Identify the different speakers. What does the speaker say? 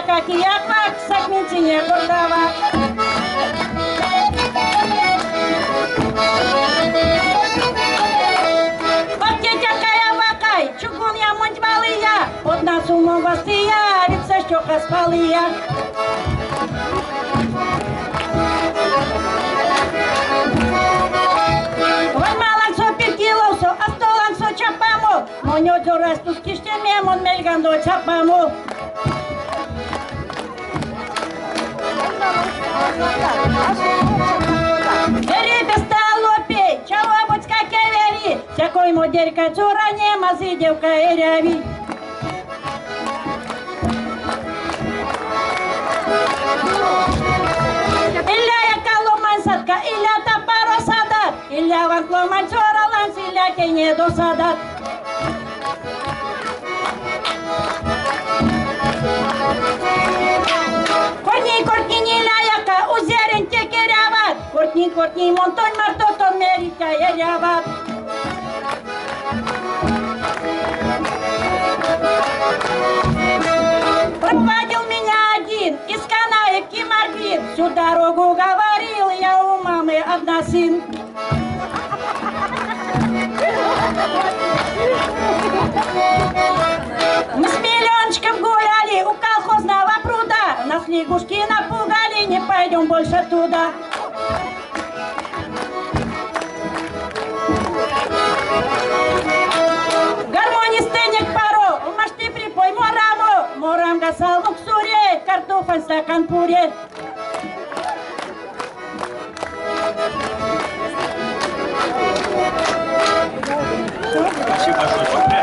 Speaker 1: Как и як сагментине гордова. Вот тетя бакай, чугун я монтвалия, от нас умом вастия, лица щека спалия. Вальмалан со перкило, со астолан со чапамо, моньо дорасту с киштеме, мон мельгандо чапамо. Ребесталопей, чего будь как вери, всякой моделька цуране, мазы девка и ряви. Илья я коломан садка, Илья топоро садат, Илья ван кломан цуралан, Илья кене до садат. Кортни монтон мартото мерика еряват. Проводил меня один из Канаевки Марбин. Всю дорогу говорил я у мамы одна сын. Мы с миллиончиком гуляли у колхозного пруда. Нас лягушки напугали, не пойдем больше туда. Гармонистенек паро, машти припой мораму, морам гасал в суре, картофель стакан пуре.
Speaker 2: Спасибо большое.